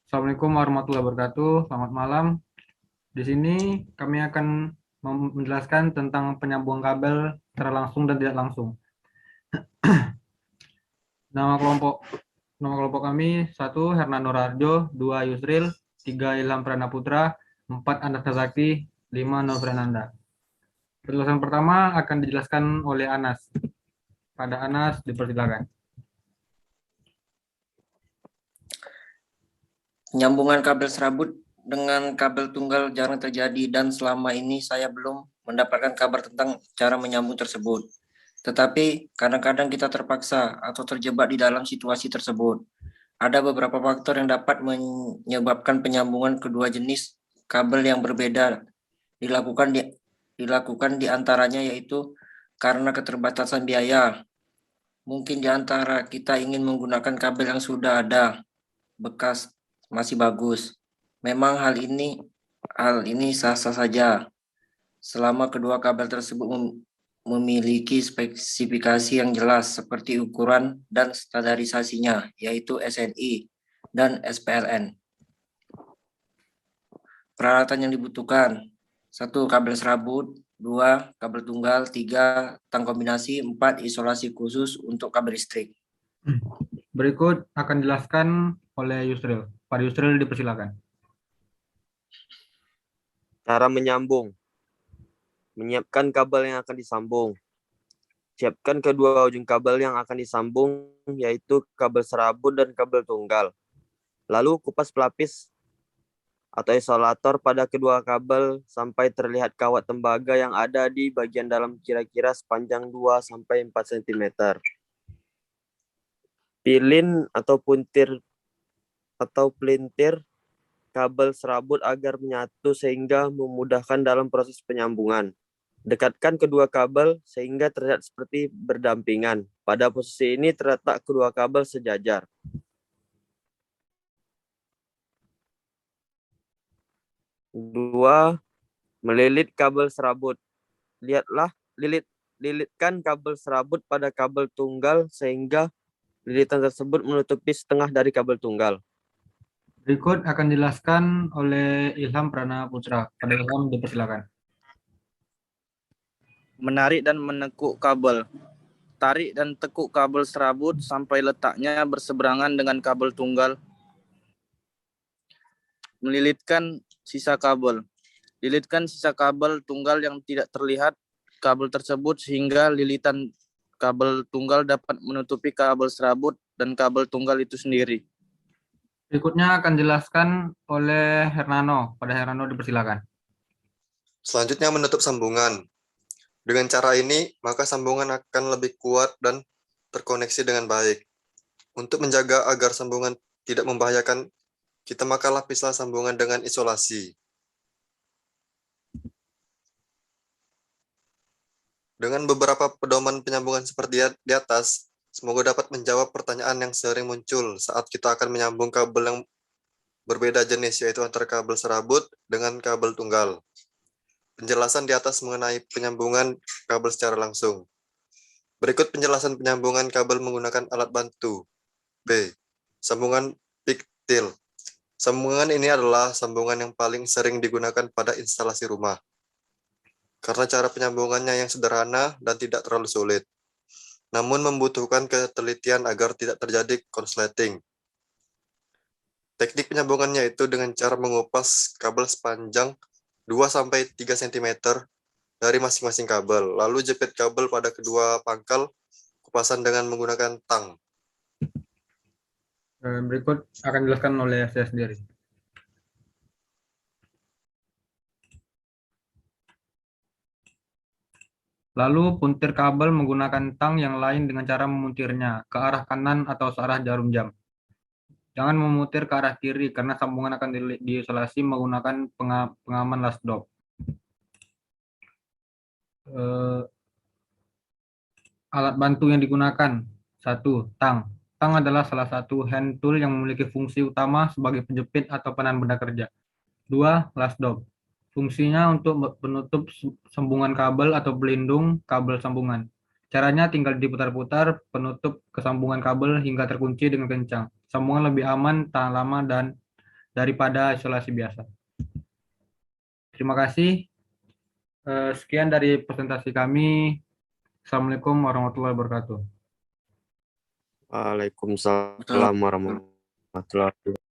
Assalamualaikum warahmatullahi wabarakatuh. Selamat malam. Di sini kami akan menjelaskan tentang penyambungan kabel secara langsung dan tidak langsung. Nama kelompok nama kelompok kami: 1. Hernando Rarjo, 2. Yusril, 3. Ilham Prana Putra, 4. Ananta Sakti, 5. Novrenanda. Penjelasan pertama akan dijelaskan oleh Anas. Pada Anas, dipersilakan. Penyambungan kabel serabut dengan kabel tunggal jarang terjadi dan selama ini saya belum mendapatkan kabar tentang cara menyambung tersebut. Tetapi kadang-kadang kita terpaksa atau terjebak di dalam situasi tersebut. Ada beberapa faktor yang dapat menyebabkan penyambungan kedua jenis kabel yang berbeda dilakukan di antaranya yaitu karena keterbatasan biaya. Mungkin di antara kita ingin menggunakan kabel yang sudah ada, bekas, masih bagus. Memang hal ini sah-sah saja selama kedua kabel tersebut memiliki spesifikasi yang jelas seperti ukuran dan standarisasinya, yaitu SNI dan SPLN. Peralatan yang dibutuhkan: 1. Kabel serabut, 2. Kabel tunggal, 3. Tang kombinasi, 4. Isolasi khusus untuk kabel listrik. Berikut akan dijelaskan oleh Yusril. Pak Yusril, dipersilakan. Cara menyambung. Menyiapkan kabel yang akan disambung. Siapkan kedua ujung kabel yang akan disambung, yaitu kabel serabut dan kabel tunggal. Lalu kupas pelapis atau isolator pada kedua kabel sampai terlihat kawat tembaga yang ada di bagian dalam kira-kira sepanjang 2-4 cm. Pilin atau pelintir kabel serabut agar menyatu sehingga memudahkan dalam proses penyambungan. Dekatkan kedua kabel sehingga terlihat seperti berdampingan. Pada posisi ini terletak kedua kabel sejajar. Dua, melilit kabel serabut. Lilitkan kabel serabut pada kabel tunggal sehingga lilitan tersebut menutupi setengah dari kabel tunggal. Berikut akan dijelaskan oleh Ilham Prana Putra. Pada Ilham, dipersilakan. Menarik dan menekuk kabel. Tarik dan tekuk kabel serabut sampai letaknya berseberangan dengan kabel tunggal. Melilitkan sisa kabel. Lilitkan sisa kabel tunggal yang tidak terlihat kabel tersebut sehingga lilitan kabel tunggal dapat menutupi kabel serabut dan kabel tunggal itu sendiri. Berikutnya akan dijelaskan oleh Hernando. Pada Hernando, dipersilakan. Selanjutnya menutup sambungan. Dengan cara ini, maka sambungan akan lebih kuat dan terkoneksi dengan baik. Untuk menjaga agar sambungan tidak membahayakan, maka lapislah sambungan dengan isolasi. Dengan beberapa pedoman penyambungan seperti di atas, semoga dapat menjawab pertanyaan yang sering muncul saat kita akan menyambung kabel yang berbeda jenis, yaitu antara kabel serabut dengan kabel tunggal. Penjelasan di atas mengenai penyambungan kabel secara langsung. Berikut penjelasan penyambungan kabel menggunakan alat bantu. B. Sambungan piktil. Sambungan ini adalah sambungan yang paling sering digunakan pada instalasi rumah, karena cara penyambungannya yang sederhana dan tidak terlalu sulit, namun membutuhkan ketelitian agar tidak terjadi konsleting. Teknik penyambungannya itu dengan cara mengupas kabel sepanjang 2-3 cm dari masing-masing kabel, lalu jepit kabel pada kedua pangkal kupasan dengan menggunakan tang. Berikut akan dijelaskan oleh saya sendiri. Lalu puntir kabel menggunakan tang yang lain dengan cara memuntirnya ke arah kanan atau searah jarum jam. Jangan memutir ke arah kiri karena sambungan akan diisolasi menggunakan pengaman lasdop. Alat bantu yang digunakan: 1. Tang. Tang adalah salah satu hand tool yang memiliki fungsi utama sebagai penjepit atau penahan benda kerja. 2. Lasdop. Fungsinya untuk menutup sambungan kabel atau pelindung kabel sambungan. Caranya tinggal diputar-putar penutup kesambungan kabel hingga terkunci dengan kencang. Sambungan lebih aman, tahan lama, dan daripada isolasi biasa. Terima kasih. Sekian dari presentasi kami. Assalamualaikum warahmatullahi wabarakatuh. Waalaikumsalam warahmatullahi wabarakatuh.